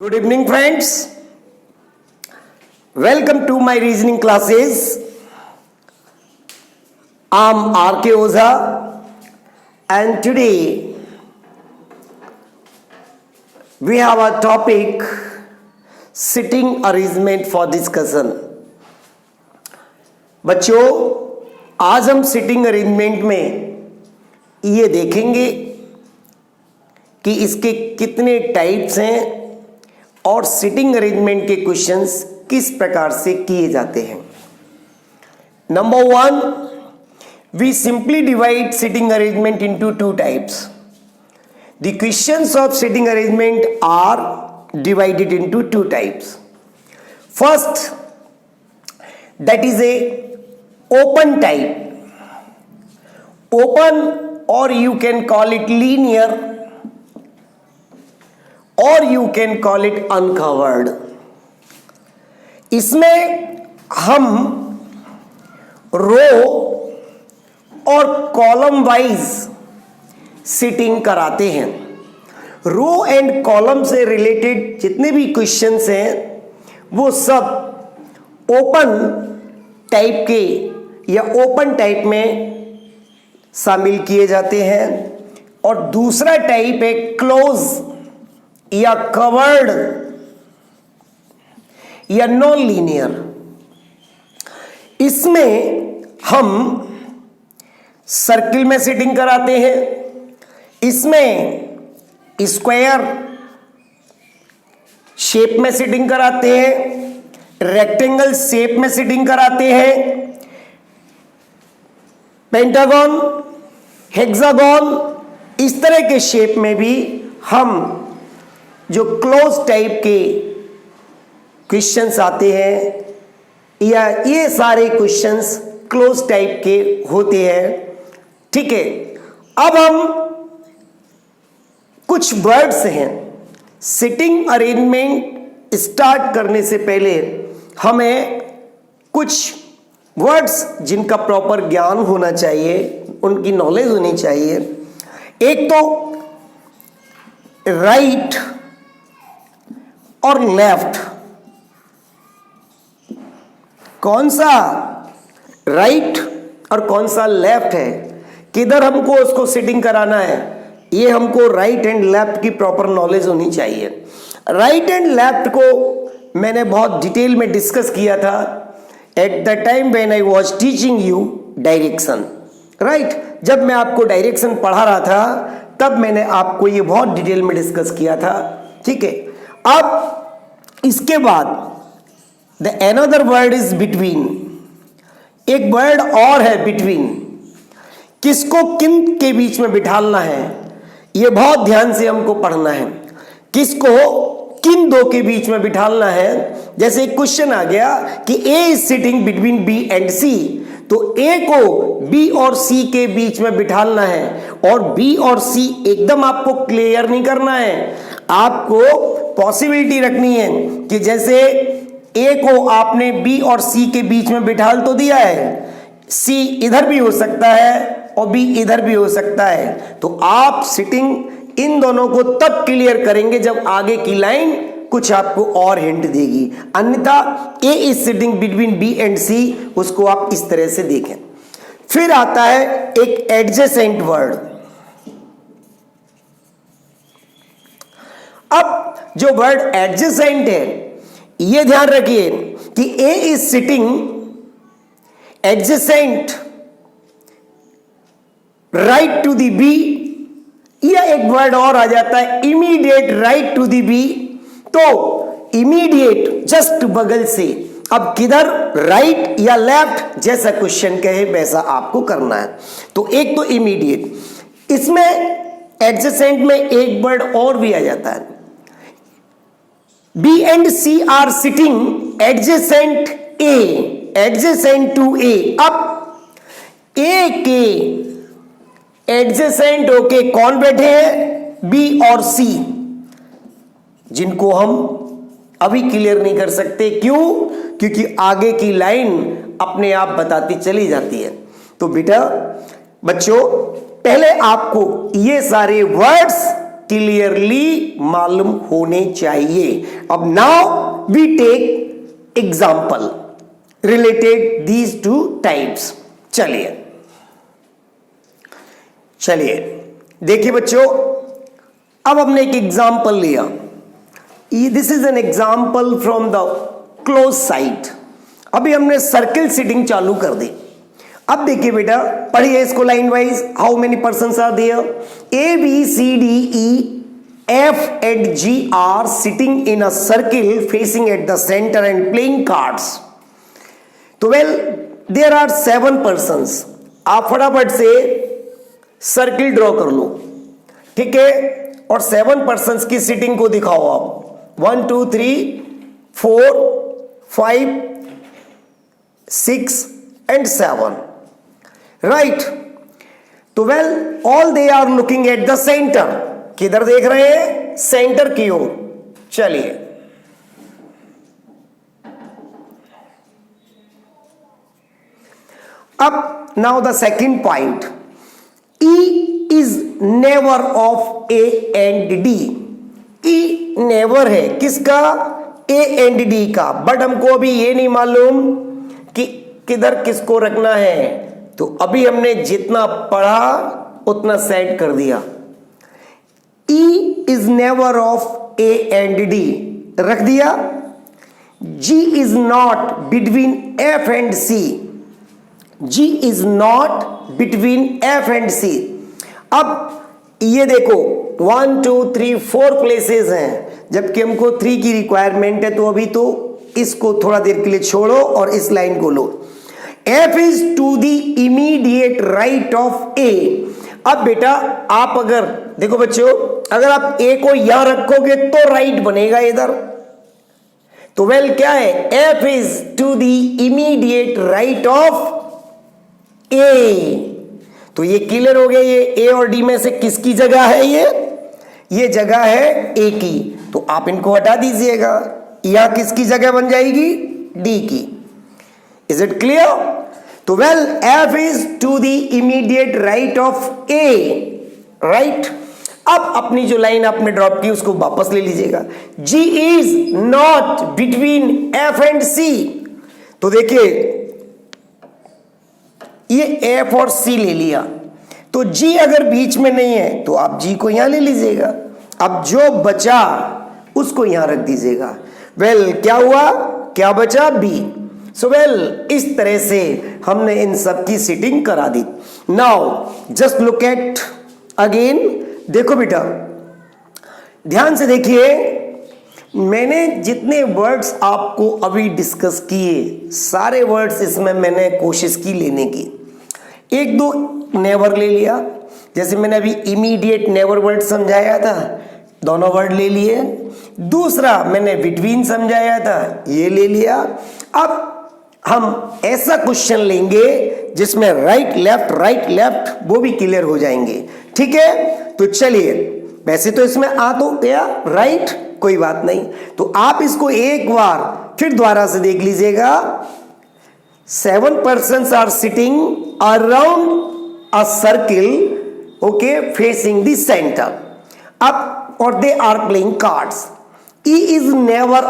Good evening, friends. Welcome to my reasoning classes. I'm R.K. Oza, and today we have a topic sitting arrangement for discussion. बच्चों, आज हम sitting arrangement में ये देखेंगे कि इसके कितने टाइप्स हैं और सिटिंग अरेंजमेंट के क्वेश्चंस किस प्रकार से किए जाते हैं. Number 1, we simply divide sitting arrangement into 2 types. The questions of sitting arrangement are divided into 2 types. First, that is a open type. Open, or you can call it linear, or you can call it uncovered. इसमें हम रो और column wise sitting कराते हैं. Row and column से related जितने भी questions हैं वो सब ओपन टाइप के या ओपन टाइप में शामिल किए जाते हैं, और दूसरा टाइप है क्लोज या कवर्ड या नॉन लीनियर. इसमें हम सर्किल में सिटिंग कराते हैं, इसमें स्क्वायर शेप में सिटिंग कराते हैं, रेक्टेंगल शेप में सिटिंग कराते हैं, पेंटागन, हेक्सागन, इस तरह के शेप में भी हम जो क्लोज टाइप के क्वेश्चंस आते हैं या ये सारे क्वेश्चंस क्लोज टाइप के होते हैं. ठीक है, अब हम कुछ वर्ड्स हैं. सिटिंग अरेंजमेंट स्टार्ट करने से पहले हमें कुछ वर्ड्स जिनका प्रॉपर ज्ञान होना चाहिए, उनकी नॉलेज होनी चाहिए. एक तो राइट और लेफ्ट. कौन सा राइट और कौन सा लेफ्ट है, किधर हमको उसको सिटिंग कराना है, ये हमको राइट एंड लेफ्ट की प्रॉपर नॉलेज होनी चाहिए. राइट एंड लेफ्ट को मैंने बहुत डिटेल में डिस्कस किया था at the time when I was teaching you direction. Right, जब मैं आपको डायरेक्शन पढ़ा रहा था तब मैंने आपको ये बहुत डिटेल में डिस्कस किया था. ठीक है, अब इसके बाद the another word is between. एक वर्ड और है बिटवीन. किसको किन के बीच में बिठालना है ये बहुत ध्यान से हमको पढ़ना है. किसको किन दो के बीच में बिठालना है. जैसे एक क्वेश्चन आ गया कि A is sitting between B and C, तो ए को बी और सी के बीच में बिठालना है, और बी और सी एकदम आपको क्लियर नहीं करना है. आपको पॉसिबिलिटी रखनी है कि जैसे ए को आपने बी और सी के बीच में बिठाल तो दिया है, सी इधर भी हो सकता है और बी इधर भी हो सकता है, तो आप सिटिंग इन दोनों को तब क्लियर करेंगे जब आगे की लाइन कुछ आपको और हिंट देगी. अन्यथा A is sitting between B and C, उसको आप इस तरह से देखें. फिर आता है एक एडजेसेंट वर्ड. अब जो वर्ड एडजेसेंट है ये ध्यान रखिए कि A is sitting adjacent right to the B, या एक वर्ड और आ जाता है immediate right to the B. तो इमीडिएट जस्ट बगल से. अब किधर, राइट या लेफ्ट, जैसा क्वेश्चन कहे वैसा आपको करना है. तो एक तो इमीडिएट. इसमें एडजेसेंट में एक वर्ड और भी आ जाता है. B and C are sitting adjacent A, adjacent to A. अब ए के एडजेसेंट होके कौन बैठे हैं, बी और सी, जिनको हम अभी क्लियर नहीं कर सकते. क्यों? क्योंकि आगे की लाइन अपने आप बताती चली जाती है. तो बेटा बच्चों, पहले आपको ये सारे वर्ड्स क्लियरली मालूम होने चाहिए। अब now we take example related these two types. चलिए देखिए बच्चों, अब हमने एक एग्जाम्पल लिया। This is an example from the close site. अभी हमने सर्किल सीटिंग चालू कर दी। अब देखिए बेटा, पढ़िए इसको line wise. How many persons are there? A B C D E F and G are sitting in a circle facing at the centre and playing cards. तो वेल देयर आर 7 पर्सन्स। आप फटाफट से circle draw कर लो, ठीक है, और 7 persons की sitting को दिखाओ आप। 1 2 3 4 5 6 एंड 7, राइट। तो well all they are looking at the centre. किधर देख रहे हैं? सेंटर की ओर। चलिए अब now the second point, E is never of A and D। E never है किसका? A and D का। बट हमको अभी ये नहीं मालूम कि किधर किसको रखना है, तो अभी हमने जितना पढ़ा उतना सेट कर दिया। E is never of A and D रख दिया। G is not between F and C। G is not between F and C। अब ये देखो 1 2 3 4 प्लेसेस हैं, जबकि हमको 3 की रिक्वायरमेंट है। तो अभी तो इसको थोड़ा देर के लिए छोड़ो और इस लाइन को लो। F is to the immediate right of A। अब बेटा आप अगर देखो बच्चों, अगर आप A को यहां रखोगे तो राइट बनेगा इधर। तो वेल क्या है? F is to the immediate right of ए। तो ये क्लियर हो गया, ये ए और डी में से किसकी जगह है? ये जगह है ए की। तो आप इनको हटा दीजिएगा, यहां किसकी जगह बन जाएगी? डी की। Is it clear? तो well F is to the immediate right of A, right. अब अपनी जो लाइन आपने ड्रॉप की उसको वापस ले लीजिएगा। G is not between F and C. तो देखिए ये एफ और सी ले लिया, तो जी अगर बीच में नहीं है तो आप जी को यहां ले लीजिएगा। अब जो बचा उसको यहां रख दीजिएगा। वेल क्या हुआ? क्या बचा? बी। सो वेल इस तरह से हमने इन सब की सीटिंग करा दी। Now just look at again. देखो बेटा ध्यान से देखिए, मैंने जितने वर्ड्स आपको अभी डिस्कस किए सारे वर्ड्स इसमें मैंने कोशिश की लेने की। एक दो नेवर ले लिया, जैसे मैंने अभी इमीडिएट नेवर वर्ड समझाया था, दोनों वर्ड ले लिए। दूसरा मैंने बिटवीन समझाया था, ये ले लिया। अब हम ऐसा क्वेश्चन लेंगे जिसमें राइट लेफ्ट वो भी क्लियर हो जाएंगे, ठीक है। तो चलिए, वैसे तो इसमें आ तो गया राइट, कोई बात नहीं। तो आप इसको एक बार फिर दोबारा से देख लीजिएगा। 7 persons are sitting around a circle, okay, facing the center. Up or they are playing cards. E is never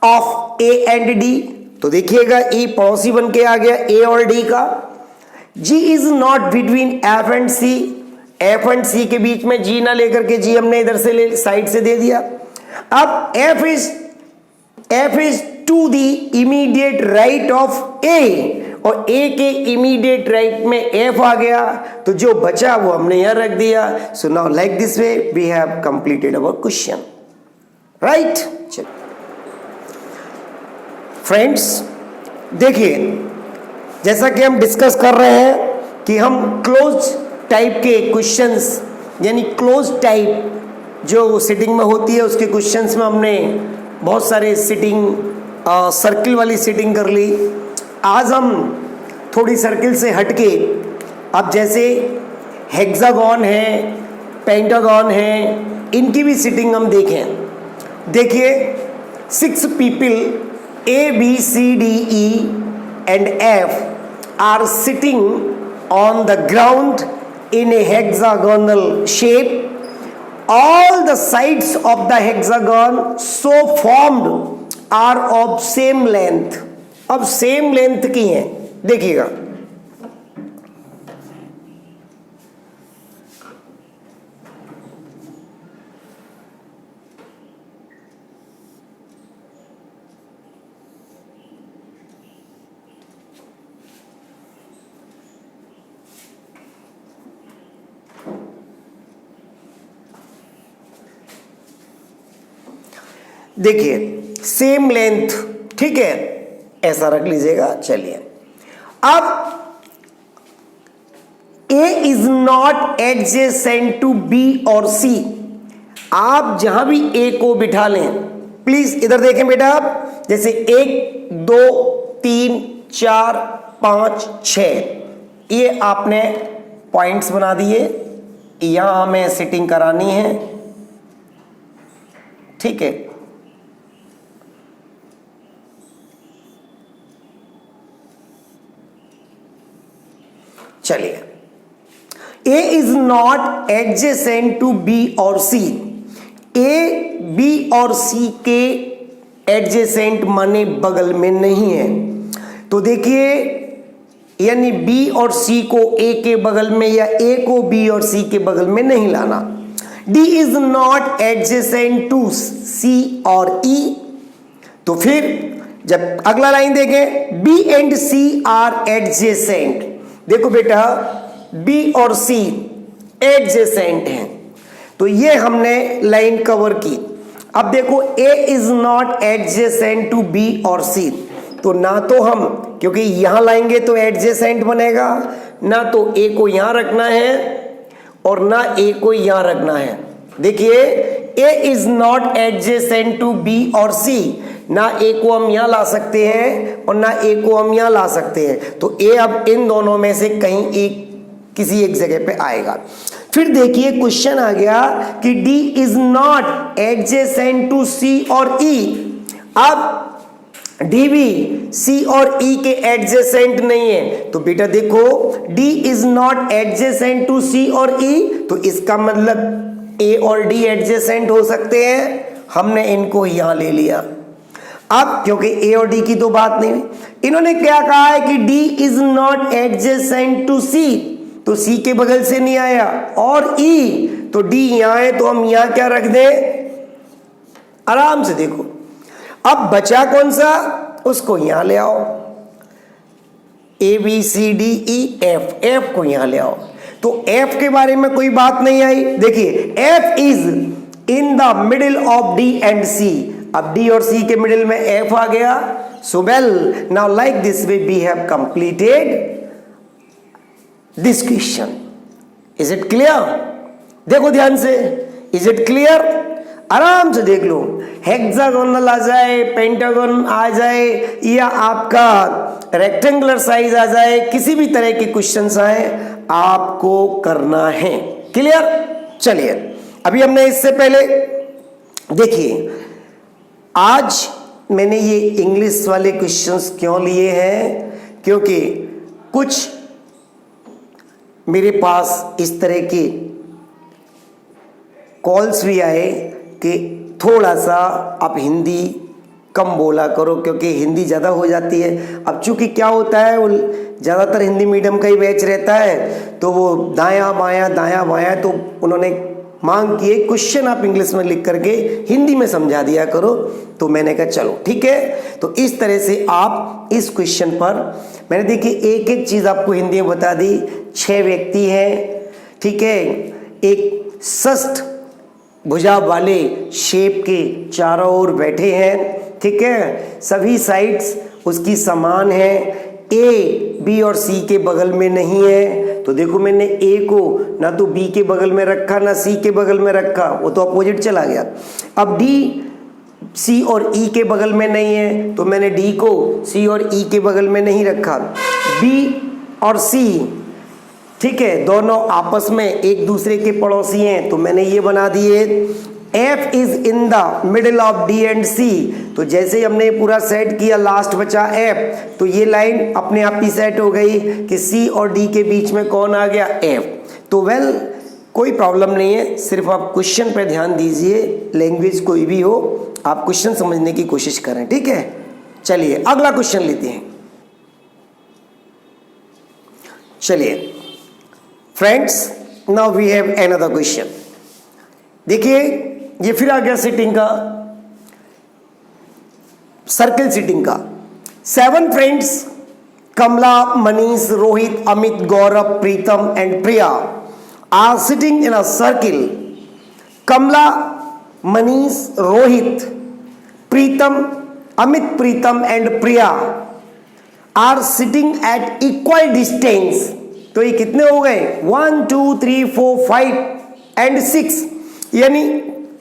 of A and D. तो देखिएगा E पड़ोसी बन के आ गया A और D का। G is not between F and C। F and C के बीच में G ना लेकर के G हमने इधर से साइड से दे दिया। अब F is to the immediate right of A, और A के immediate right में F आ गया, तो जो बचा वो हमने यहां रख दिया। So now like this way we have completed our question, right? Friends देखिए, जैसा कि हम डिस्कस कर रहे हैं कि हम क्लोज टाइप के क्वेश्चंस, यानी क्लोज टाइप जो सिटिंग में होती है उसके क्वेश्चंस में हमने बहुत सारे सिटिंग सर्किल वाली सिटिंग कर ली। आज हम थोड़ी सर्किल से हटके अब जैसे हेक्सागन है, पेंटागन है, इनकी भी सिटिंग हम देखें। देखिए 6 people A, B, C, D, E and F are sitting on the ground in a hexagonal shape all the sides of the hexagon so formed are of same length। अब same length की हैं, देखिएगा देखिए same length, ठीक है, ऐसा रख लीजिएगा। चलिए अब A is not adjacent to B और C। आप जहां भी A को बिठा लें, प्लीज इधर देखें बेटा, आप जैसे 1 2 3 4 5 6 ये आपने पॉइंट्स बना दिए, यहां हमें सिटिंग करानी है, ठीक है। चलिए A is not adjacent to B और C। A B और C के एडजेसेंट माने बगल में नहीं है, तो देखिए यानी B और C को A के बगल में या A को B और C के बगल में नहीं लाना। D is not adjacent to C और E। तो फिर जब अगला लाइन देखें, B and C are adjacent. देखो बेटा B और C एडजेसेंट हैं, तो ये हमने लाइन कवर की। अब देखो A is not adjacent to B और C, तो ना तो हम क्योंकि यहां लाएंगे तो एडजेसेंट बनेगा, ना तो A को यहां रखना है और ना A को यहां रखना है। देखिए A is not adjacent to B और C, ना A को हम यहां ला सकते हैं और ना A को हम यहां ला सकते हैं, तो A अब इन दोनों में से कहीं एक किसी एक जगह पे आएगा। फिर देखिए क्वेश्चन आ गया कि D is not adjacent to C और E। अब D भी C और E के एडजेसेंट नहीं है, तो बेटा देखो D is not adjacent to C और E, तो इसका मतलब A और D एडजेसेंट हो सकते हैं, हमने इनको यहां ले लिया। अब क्योंकि A और D की तो बात नहीं, इन्होंने क्या कहा है कि D is not adjacent to C, तो C के बगल से नहीं आया, और E तो D यहां है, तो हम यहां क्या रख दें, आराम से देखो। अब बचा कौन सा, उसको यहां ले आओ, A B C D E F, F को यहां ले आओ। तो F के बारे में कोई बात नहीं आई। देखिए F is in the middle of D and C। अब D और C के मिडिल में F आ गया। So well now like this way we have completed this question. Is it clear? देखो ध्यान से, इज इट क्लियर? आराम से देख लो, हेक्सागोनल आ जाए, पेंटागन आ जाए, या आपका रेक्टेंगुलर साइज आ जाए, किसी भी तरह के क्वेश्चंस आए आपको करना है। क्लियर? चलिए अभी हमने इससे पहले देखिए, आज मैंने ये इंग्लिश वाले क्वेश्चंस क्यों लिए हैं, क्योंकि कुछ मेरे पास इस तरह के कॉल्स भी आए कि थोड़ा सा आप हिंदी कम बोला करो, क्योंकि हिंदी ज़्यादा हो जाती है। अब चूंकि क्या होता है, वो ज़्यादातर हिंदी मीडियम का ही बैच रहता है, तो वो दायां बायां, तो उन्होंने मांग की है क्वेश्चन आप इंग्लिश में लिख करके हिंदी में समझा दिया करो। तो मैंने कहा चलो ठीक है। तो इस तरह से आप इस क्वेश्चन पर मैंने देखिए एक एक चीज़ आपको हिंदी में बता दी। 6 व्यक्ति हैं, ठीक है, एक षष्ठ भुजा वाले शेप के चारों ओर बैठे हैं, ठीक है, सभी साइड्स उसकी समान है, ए बी और सी के बगल में नहीं है। तो देखो मैंने ए को ना तो बी के बगल में रखा ना सी के बगल में रखा, वो तो अपोजिट चला गया। अब डी सी और ई के बगल में नहीं है, तो मैंने डी को सी और ई के बगल में नहीं रखा। बी और सी, ठीक है, दोनों आपस में एक दूसरे के पड़ोसी हैं, तो मैंने ये बना दिए। F is in the middle of D and C, तो जैसे ही हमने पूरा सेट किया लास्ट बचा F, तो ये लाइन अपने आप ही सेट हो गई कि C और D के बीच में कौन आ गया, F। तो वेल कोई प्रॉब्लम नहीं है, सिर्फ आप क्वेश्चन पे ध्यान दीजिए, लैंग्वेज कोई भी हो आप क्वेश्चन समझने की कोशिश करें, ठीक है। चलिए अगला क्वेश्चन लेते हैं। चलिए friends, now we have another question. देखिए ये फिर आ गया सिटिंग का, सर्किल सिटिंग का। 7 friends Kamla, Manish, Rohit, Amit, Gaurav, Pritam and Priya are sitting in a circle. Kamla, Manish, Rohit, Preetam, Amit, Preetam and Priya are sitting at equal distance. तो ये कितने हो गए? 1 2 3 4 5 and 6, यानी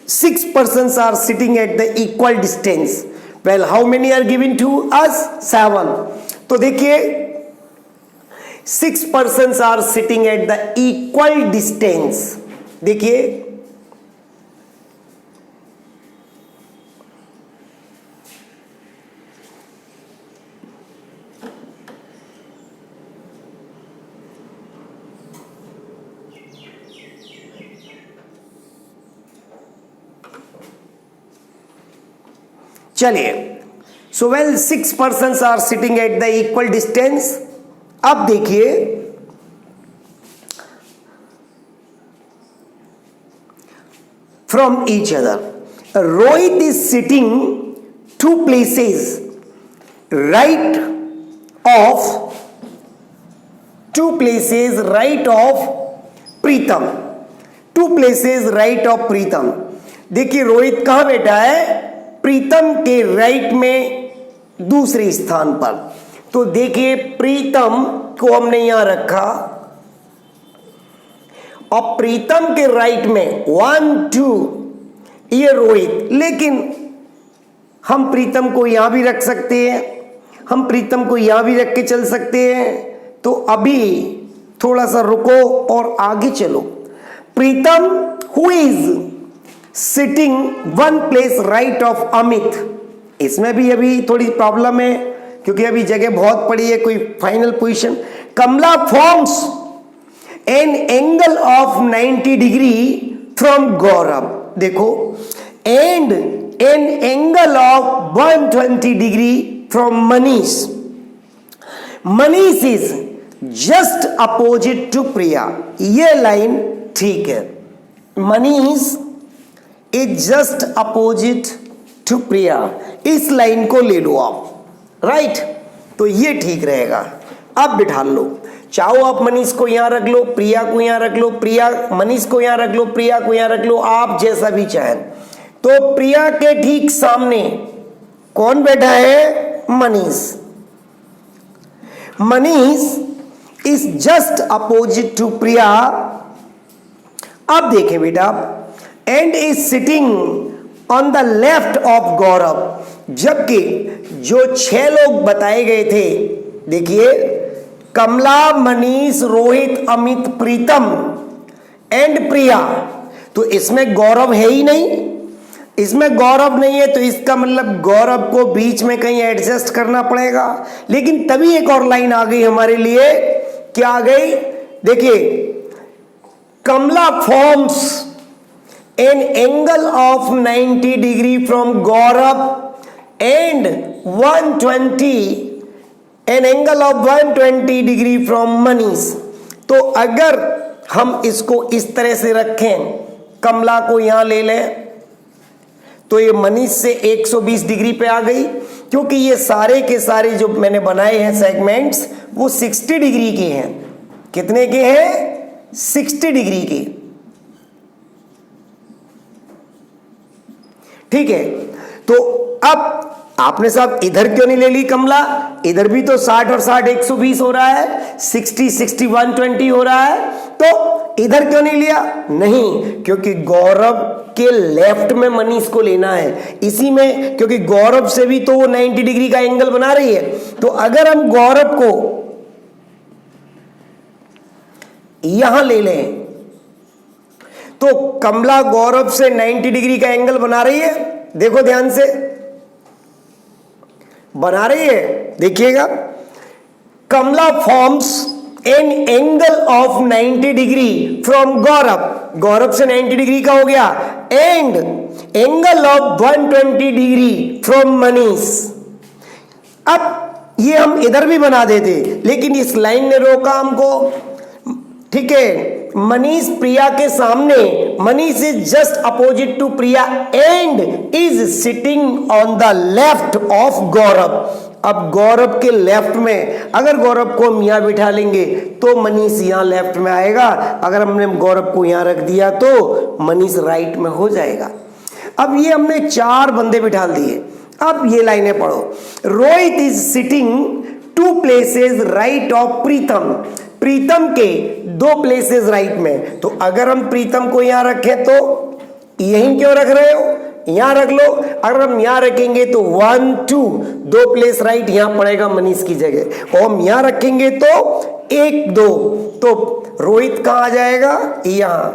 6 persons are sitting at the equal distance. Well, how many are given to us? 7. तो देखिए 6 persons are sitting at the equal distance. देखिए चलिए, so well 6 persons are sitting at the equal distance. अब देखिए from each other, Rohit is sitting 2 places right of Pritam, 2 places right of प्रीतम। देखिए रोहित कहां बैठा है? प्रीतम के राइट में दूसरे स्थान पर। तो देखिए प्रीतम को हमने यहां रखा और प्रीतम के राइट में 1 2 ये रोहित, लेकिन हम प्रीतम को यहां भी रख सकते हैं, हम प्रीतम को यहां भी रख के चल सकते हैं। तो अभी थोड़ा सा रुको और आगे चलो। Pritam who is sitting 1 place right of Amit, इसमें भी अभी थोड़ी प्रॉब्लम है क्योंकि अभी जगह बहुत पड़ी है, कोई final position. Kamla forms an angle of 90 degree from Gaurav, देखो, and an angle of 120 degree from Manish. Manish is just opposite to Priya, ये लाइन ठीक है। Manish is just opposite to Priya, इस लाइन को ले लो आप, राइट तो ये ठीक रहेगा। अब बिठा लो, चाहो आप मनीष को यहां रख लो, प्रिया को यहां रख लो, प्रिया मनीष को यहां रख लो, प्रिया को यहां रख लो, आप जैसा भी चाहें। तो प्रिया के ठीक सामने कौन बैठा है? Manish. Manish is just opposite to Priya. अब देखें बेटा, and is sitting on the left of Gaurav, जबकि जो 6 लोग बताए गए थे, देखिए कमला, मनीष, रोहित, अमित, प्रीतम एंड प्रिया, तो इसमें गौरव है ही नहीं, इसमें गौरव नहीं है, तो इसका मतलब गौरव को बीच में कहीं एडजस्ट करना पड़ेगा। लेकिन तभी एक और लाइन आ गई हमारे लिए, क्या आ गई? देखिए Kamla forms an angle of 90 degree from Gaurav and 120 an angle of 120 degree from Manish. तो अगर हम इसको इस तरह से रखें, कमला को यहां ले लें, तो ये मनीष से 120 डिग्री पे आ गई, क्योंकि ये सारे के सारे जो मैंने बनाए हैं सेगमेंट्स वो 60 डिग्री के हैं। कितने के हैं? 60 डिग्री के। ठीक है, तो अब आपने साहब इधर क्यों नहीं ले ली कमला? इधर भी तो 60 और 60 120 हो रहा है, 60 60 120 हो रहा है, तो इधर क्यों नहीं लिया? नहीं, क्योंकि गौरव के लेफ्ट में मनीष को लेना है, इसी में, क्योंकि गौरव से भी तो वो 90 डिग्री का एंगल बना रही है। तो अगर हम गौरव को यहां ले लें तो कमला गौरव से 90 डिग्री का एंगल बना रही है, देखो ध्यान से बना रही है, देखिएगा। Kamla forms an angle of 90 degree from Gaurav, Gaurav से 90 डिग्री का हो गया, and angle of 120 degree from Manish. अब ये हम इधर भी बना देते, लेकिन इस लाइन ने रोका हमको, ठीक है। मनीष प्रिया के सामने, Manish is just opposite to Priya and is sitting on the left of Gaurav. अब गौरव के लेफ्ट में अगर गौरव को हम यहां बिठा लेंगे तो मनीष यहां लेफ्ट में आएगा, अगर हमने गौरव को यहां रख दिया तो मनीष राइट में हो जाएगा। अब ये हमने 4 बंदे बिठा दिए। अब ये लाइनें पढ़ो। Rohit is sitting 2 places right of Pritam, Pritam के 2 प्लेसेस राइट में। तो अगर हम प्रीतम को यहां रखें तो यहीं क्यों रख रहे हो, यहां रख लो। अगर हम यहां रखेंगे तो 1 2 2 प्लेस राइट यहां पड़ेगा मनीष की जगह, और हम यहां रखेंगे तो 1 2, तो रोहित कहां आ जाएगा, यहां।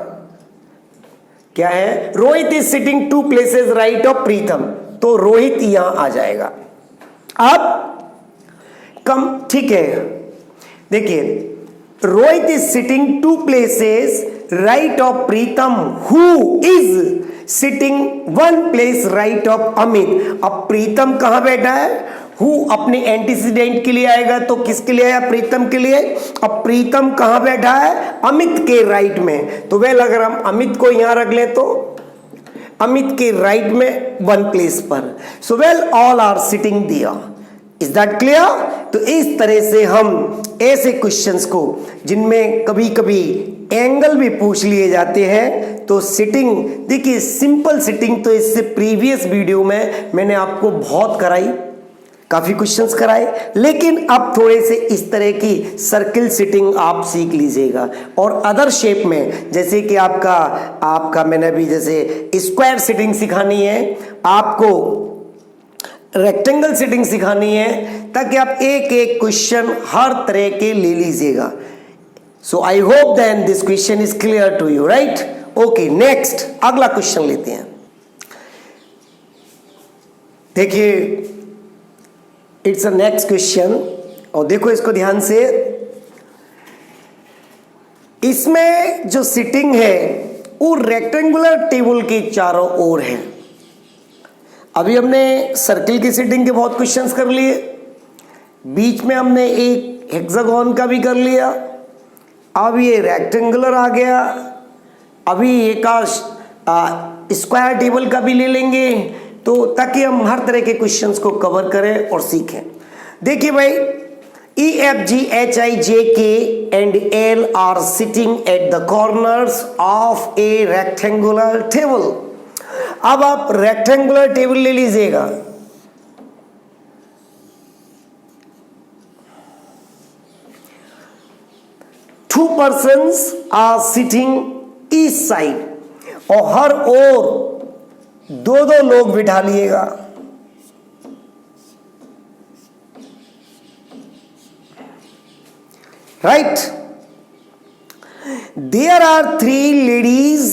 क्या है, Rohit is sitting 2 places right of Pritam, तो रोहित यहां आ जाएगा। अब कम, ठीक है, देखिए Rohit is sitting 2 places right of Pritam who is sitting 1 place right of Amit. अब प्रीतम कहां बैठा है, हु अपने एंटीसीडेंट के लिए आएगा, तो किसके लिए आया, प्रीतम के लिए। अब प्रीतम कहां बैठा है, अमित के राइट में। तो वेल अगर हम अमित को यहां रख लें तो अमित के राइट में 1 प्लेस पर। So well all are sitting there. Is that clear. तो इस तरह से हम ऐसे क्वेश्चंस को जिनमें कभी कभी एंगल भी पूछ लिए जाते हैं, तो सिटिंग, देखिए सिंपल सिटिंग तो इससे प्रीवियस वीडियो में मैंने आपको बहुत कराई, काफी क्वेश्चंस कराए, लेकिन अब थोड़े से इस तरह की सर्किल सिटिंग आप सीख लीजिएगा। और अदर शेप में जैसे कि आपका मैंने अभी जैसे स्क्वायर सिटिंग सिखानी है, आपको रेक्टेंगल सिटिंग सिखानी है, ताकि आप एक एक क्वेश्चन हर तरह के ले लीजिएगा। So I hope then this question is clear to you, right. Okay, next अगला क्वेश्चन लेते हैं। देखिए इट्स अ नेक्स्ट क्वेश्चन, और देखो इसको ध्यान से। इसमें जो सिटिंग है वो रेक्टेंगुलर टेबल के चारों ओर है। अभी हमने सर्किल की सिटिंग के बहुत क्वेश्चंस कर लिए, बीच में हमने एक हेक्सागोन का भी कर लिया, अब ये रेक्टेंगुलर आ गया, अभी एक स्क्वायर टेबल का भी ले लेंगे, तो ताकि हम हर तरह के क्वेश्चंस को कवर करें और सीखें। देखिए भाई, E F G H I J K and L are sitting at the corners of a rectangular table। अब आप रेक्टेंगुलर टेबल ले लीजिएगा। Two persons are sitting each side, और हर ओर 2-2 लोग बिठा लिएगा। राइट, देयर आर 3 लेडीज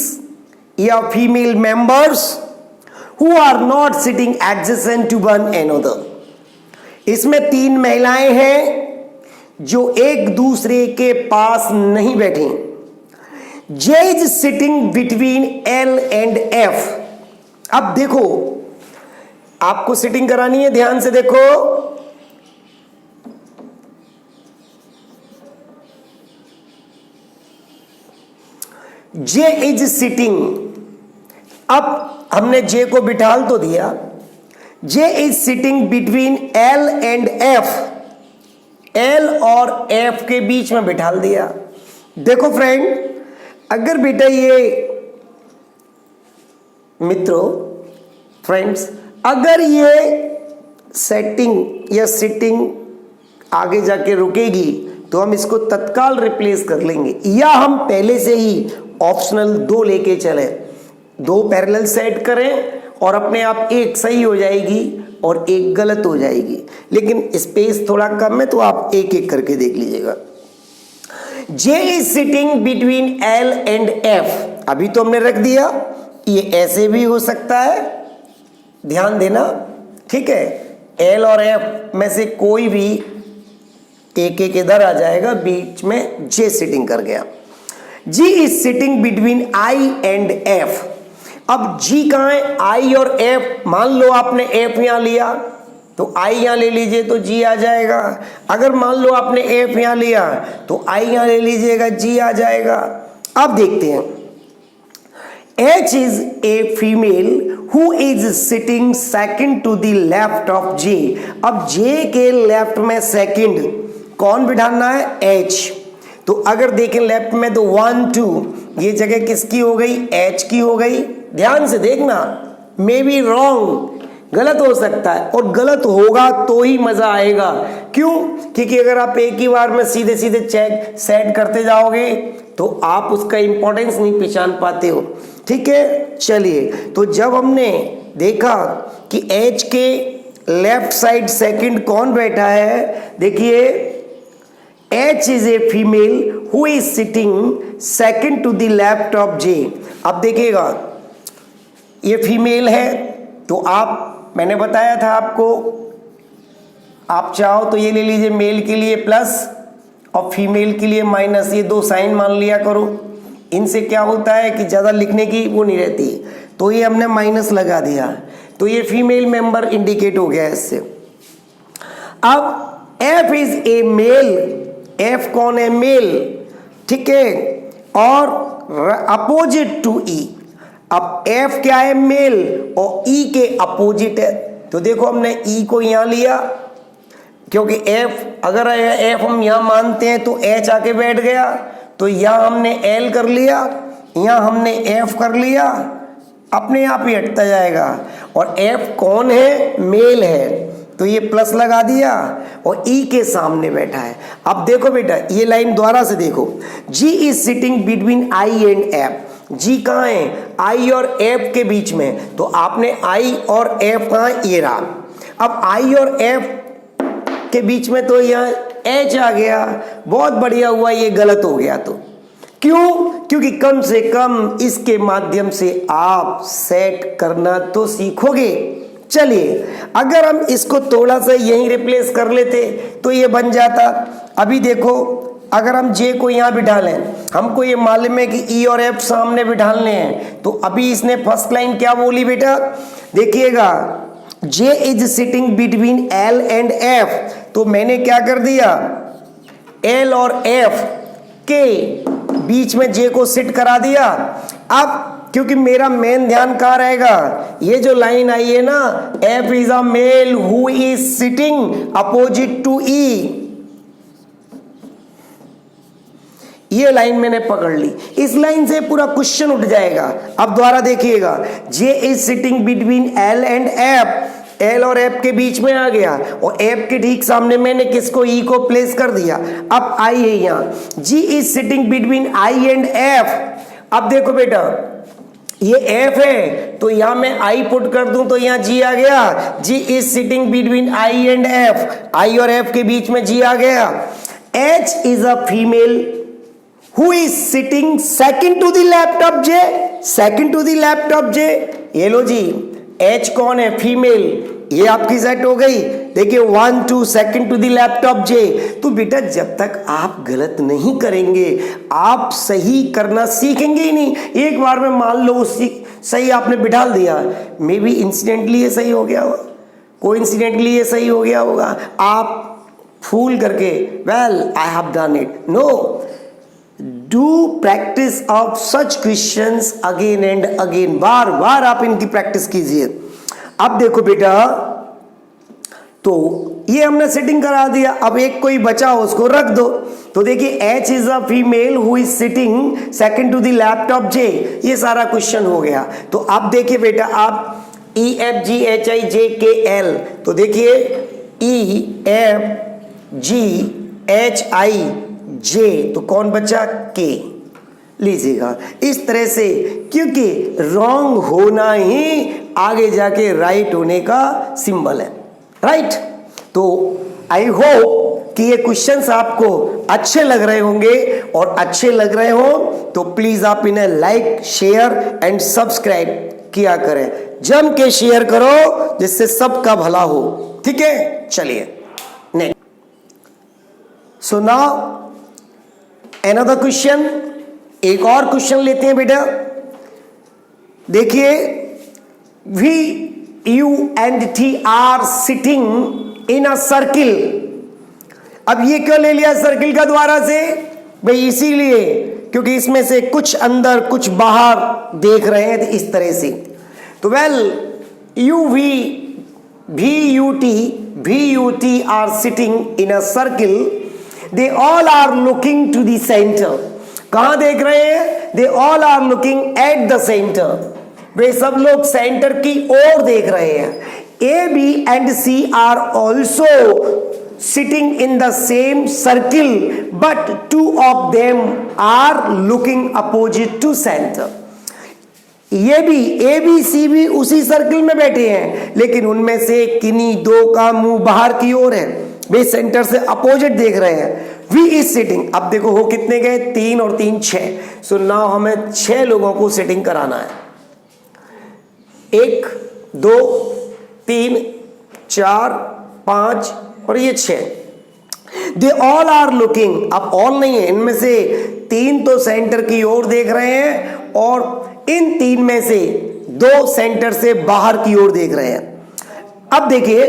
या female members who are not sitting adjacent to one another. इसमें 3 महिलाएं हैं जो एक दूसरे के पास नहीं बैठी। J is sitting between L and F। अब देखो, आपको सिटिंग करानी है, ध्यान से देखो। जे इज सिटिंग, अब हमने जे को बिठाल तो दिया। J is sitting between L and F, L और F के बीच में बिठाल दिया। देखो फ्रेंड, अगर बेटा ये मित्रों, फ्रेंड्स, अगर ये सेटिंग या सिटिंग आगे जाके रुकेगी तो हम इसको तत्काल रिप्लेस कर लेंगे, या हम पहले से ही ऑप्शनल 2 लेके चले, 2 पैरेलल सेट करें और अपने आप एक सही हो जाएगी और एक गलत हो जाएगी। लेकिन स्पेस थोड़ा कम है तो आप एक एक करके देख लीजिएगा। J is sitting between L and F, अभी तो हमने रख दिया, ये ऐसे भी हो सकता है, ध्यान देना, ठीक है। L और F में से कोई भी एक एक इधर आ जाएगा, बीच में जे सिटिंग कर गया। G is sitting between I and F. अब जी कहाँ है? आई और एफ। मान लो आपने एफ यहां लिया तो आई यहां ले लीजिए तो जी आ जाएगा। अगर मान लो आपने एफ यहां लिया तो आई यहां ले लीजिएगा, जी आ जाएगा। अब देखते हैं, H is a female who is sitting second to the left of J। अब J के लेफ्ट में सेकंड कौन बिठाना है? H। तो अगर देखें लेफ्ट में तो 1 2, ये जगह किसकी हो गई? H की हो गई। ध्यान से देखना, मे बी रॉन्ग, गलत हो सकता है, और गलत होगा तो ही मजा आएगा। क्यों? क्योंकि अगर आप एक ही बार में सीधे सीधे चेक सेट करते जाओगे तो आप उसका इंपॉर्टेंस नहीं पहचान पाते हो। ठीक है, चलिए, तो जब हमने देखा कि H के लेफ्ट साइड सेकंड कौन बैठा है, देखिए H is a female who is sitting second to the left of J। अब देखिएगा ये फीमेल है तो आप, मैंने बताया था आपको, आप चाहो तो ये ले लीजिए मेल के लिए प्लस और फीमेल के लिए माइनस, ये दो साइन मान लिया करो। इनसे क्या होता है कि ज़्यादा लिखने की वो नहीं रहती, तो ये हमने माइनस लगा दिया तो ये फीमेल मेंबर इंडिकेट हो गया इससे। अब F is a male, F कौन है? मेल। ठीक है, और अपोजिट टू E। अब F क्या है? मेल, और E के अपोजिट है। तो देखो हमने E को यहां लिया क्योंकि F, अगर F हम यहां मानते हैं तो H आके बैठ गया, तो यहां हमने L कर लिया, यहां हमने F कर लिया, अपने आप ही हटता जाएगा। और F कौन है? मेल है, तो ये प्लस लगा दिया और E के सामने बैठा है। अब देखो बेटा, ये लाइन दोबारा से देखो, G is sitting between I and F। जी कहाँ है? I और F के बीच में, तो आपने I और F कहाँ? ये रहा। अब I और F के बीच में तो यहाँ H आ गया, बहुत बढ़िया हुआ, ये गलत हो गया तो क्यों? क्योंकि कम से कम इसके माध्यम से आप सेट करना तो सीखोगे। चलिए, अगर हम इसको थोड़ा सा यहीं रिप्लेस कर लेते तो ये बन जाता। अभी देखो, अगर हम J को यहाँ बिठा लें, हमको ये मालूम है कि E और F सामने बिठाने हैं, तो अभी इसने फर्स्ट लाइन क्या बोली बेटा? देखिएगा, J is sitting between L and F। तो मैंने क्या कर दिया? L और F के बीच में J को सिट करा दिया। अब क्योंकि मेरा मेन ध्यान कहाँ रहेगा? ये जो लाइन आई है ना, F is a male who is sitting opposite to E, ये लाइन मैंने पकड़ ली। इस लाइन से पूरा क्वेश्चन उठ जाएगा। अब दोबारा देखिएगा, J is sitting between L and F, L और F के बीच में आ गया, और F के ठीक सामने मैंने किसको? E को प्लेस कर दिया। अब I है यहाँ, G is sitting between I and F। अब देखो बेटा, ये F है तो यहां मैं I पुट कर दूं तो यहां G आ गया। G is sitting between I and F, I और F के बीच में G आ गया। H is a female who is sitting second to the left of J, second to the left of J। ये लो जी, H कौन है? फीमेल। ये आपकी सेट हो गई। देखिए 1 2 second to the left of J। तो बेटा जब तक आप गलत नहीं करेंगे आप सही करना सीखेंगे ही नहीं। एक बार में मान लो सही आपने बिठा दिया, मे बी इंसिडेंटली ये सही हो गया होगा, कोइंसिडेंटली ये सही हो गया होगा, आप फूल करके well I have done it. No, do practice of such questions again and again, बार बार आप इनकी प्रैक्टिस कीजिए। अब देखो बेटा, तो ये हमने सेटिंग करा दिया, अब एक कोई बचा उसको रख दो। तो देखिए H is a female who is sitting second to the left of J, ये सारा क्वेश्चन हो गया। तो अब देखिए बेटा, आप E F G H I J K L, तो देखिए E F G H I J, तो कौन बचा? K लीजिएगा इस तरह से, क्योंकि रॉन्ग होना ही आगे जाके राइट होने का सिंबल है, राइट। तो आई होप कि ये क्वेश्चंस आपको अच्छे लग रहे होंगे, और अच्छे लग रहे हो तो प्लीज आप इन्हें लाइक शेयर एंड सब्सक्राइब किया करें, जम के शेयर करो जिससे सबका भला हो। ठीक है, चलिए next. So now another question, एक और क्वेश्चन लेते हैं बेटा। देखिए, V U and T are sitting in a circle. अब ये क्यों ले लिया सर्किल का द्वारा से? भाई इसीलिए क्योंकि इसमें से कुछ अंदर कुछ बाहर देख रहे हैं, तो इस तरह से। तो well, U U T are sitting in a circle, they all are looking to the centre. कहां देख रहे हैं? They all are looking at the centre. वे सब लोग सेंटर की ओर देख रहे हैं। A B and C are also sitting in the same circle, but two of them are looking opposite to center. ये भी ए बी सी भी उसी सर्किल में बैठे हैं, लेकिन उनमें से किन्हीं दो का मुंह बाहर की ओर है, वे सेंटर से अपोजिट देख रहे हैं। वी इज सिटिंग, अब देखो हो कितने गए, 3 और 3 6। सो नाउ हमें 6 लोगों को सिटिंग कराना है। 1 2 3 4 5 और ये 6। दे ऑल आर लुकिंग, अब ऑल नहीं है, इनमें से 3 तो सेंटर की ओर देख रहे हैं और इन 3 में से 2 सेंटर से बाहर की ओर देख रहे हैं। अब देखिए,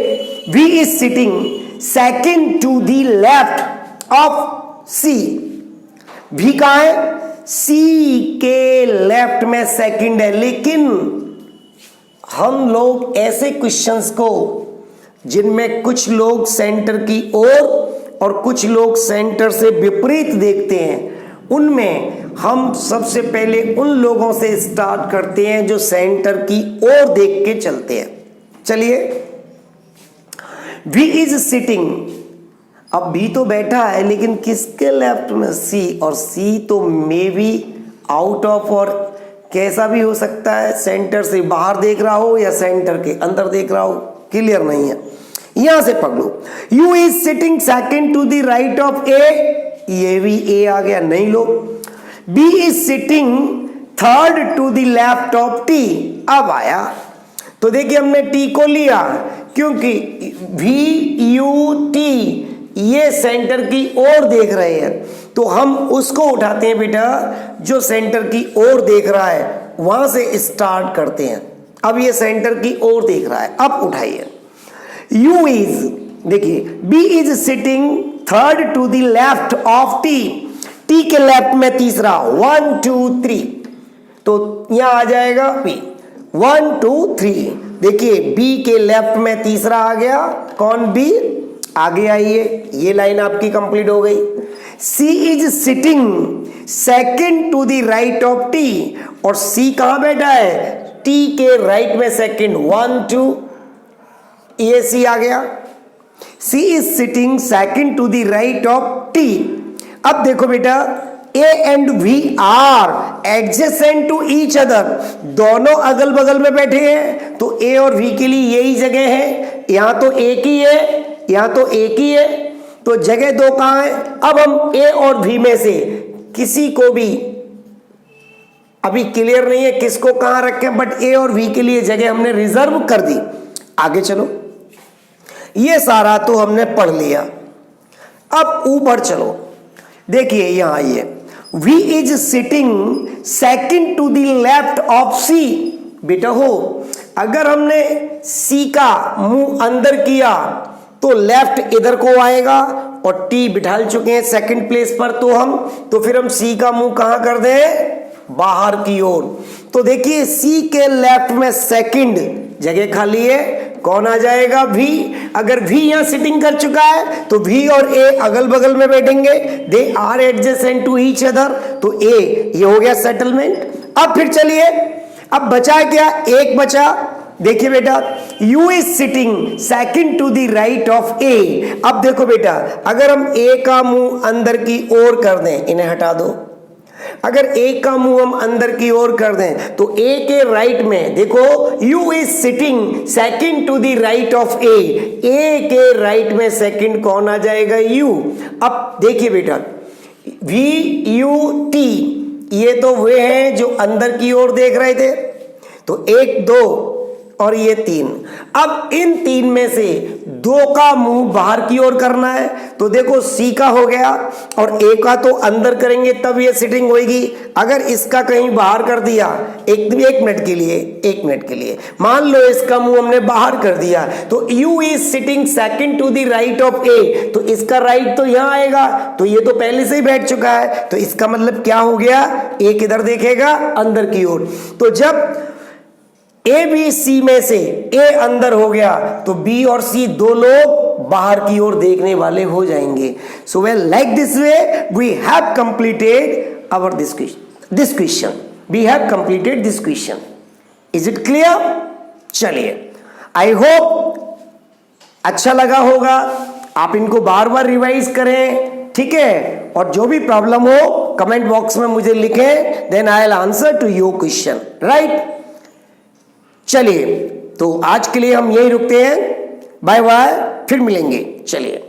V is sitting second to the left of C. V कहां है? सी के लेफ्ट में सेकंड है। लेकिन हम लोग ऐसे क्वेश्चंस को जिनमें कुछ लोग सेंटर की ओर और कुछ लोग सेंटर से विपरीत देखते हैं, उनमें हम सबसे पहले उन लोगों से स्टार्ट करते हैं जो सेंटर की ओर देख के चलते हैं। चलिए, वी इज सिटिंग, अब भी तो बैठा है लेकिन किसके लेफ्ट में? सी। और सी तो मे बी आउट ऑफ, और कैसा भी हो सकता है, सेंटर से बाहर देख रहा हो या सेंटर के अंदर देख रहा हो, क्लियर नहीं है। यहां से पढ़ लो, U is sitting second to the right of A, ये भी ए आ गया, नहीं लो। B is sitting third to the left of T, अब आया। तो देखिए हमने टी को लिया क्योंकि वी यू टी ये सेंटर की ओर देख रहे हैं, तो हम उसको उठाते हैं बेटा जो सेंटर की ओर देख रहा है, वहां से स्टार्ट करते हैं। अब ये सेंटर की ओर देख रहा है, अब उठाइए। यू इज, देखिए B is sitting third to the left of T, T के लेफ्ट में तीसरा, 1 2 3, तो यहां आ जाएगा बी, 1 2 3। देखिए बी के लेफ्ट में तीसरा आ गया, कौन? बी। आगे आइए, ये लाइन आपकी कंप्लीट हो गई। C is sitting second to the right of T, और सी कहां बैठा है? टी के राइट में सेकेंड, 1 2, ये सी आ गया। C is sitting second to the right of T. अब देखो बेटा, A and V are adjacent to each other, दोनों अगल बगल में बैठे हैं, तो ए और वी के लिए यही जगह है। यहां तो एक ही है, यहां तो एक ही है, तो जगह 2 कहां है? अब हम ए और वी में से किसी को भी, अभी क्लियर नहीं है किसको कहां रखें, बट ए और वी के लिए जगह हमने रिजर्व कर दी। आगे चलो, ये सारा तो हमने पढ़ लिया। अब ऊपर चलो, देखिए यहां आइए, V is sitting second to the left of C. बेटा हो, अगर हमने सी का मुंह अंदर किया तो लेफ्ट इधर को आएगा, और टी बिठा चुके हैं सेकंड प्लेस पर, तो फिर हम सी का मुंह कहां कर दें? बाहर की ओर। तो देखिए सी के लेफ्ट में सेकंड जगह खाली है, कौन आ जाएगा? वी। अगर वी यहां सिटिंग कर चुका है तो वी और ए अगल बगल में बैठेंगे, they are adjacent to each other, तो ए ये हो गया सेटलमेंट। अब फिर चलिए, अब बचा क्या? एक बचा। देखिए बेटा, U is sitting second to the right of A. अब देखो बेटा, अगर हम ए का मुंह अंदर की ओर कर दें, इन्हें हटा दो, अगर ए का मुंह हम अंदर की ओर कर दें तो ए के राइट में देखो, U is sitting second to the right of A के राइट में सेकेंड कौन आ जाएगा? U। अब देखिए बेटा, VUT ये तो वे हैं जो अंदर की ओर देख रहे थे, तो 1 2 और ये 3। अब इन 3 में से 2 का मुंह बाहर की ओर करना है, तो देखो C का हो गया और A का तो अंदर करेंगे तब ये सिटिंग होगी। अगर इसका कहीं बाहर कर दिया, एक मिनट के लिए मान लो इसका मुंह हमने बाहर कर दिया, तो U is sitting second to the right of A, तो इसका राइट तो यहां आएगा, तो ये तो पहले से ही बैठ चुका है, तो इसका मतलब क्या हो गया, A किधर देखेगा, अंदर की ओर। तो जब A B C में से A अंदर हो गया तो B और C दोनों बाहर की ओर देखने वाले हो जाएंगे। So well, like this way we have completed our this question, we have completed this question. Is it clear? चलिए, आई होप अच्छा लगा होगा, आप इनको बार बार रिवाइज करें, ठीक है, और जो भी प्रॉब्लम हो कमेंट बॉक्स में मुझे लिखें, then I will answer to your question, right. चलिए, तो आज के लिए हम यही रुकते हैं, बाय बाय, फिर मिलेंगे, चलिए।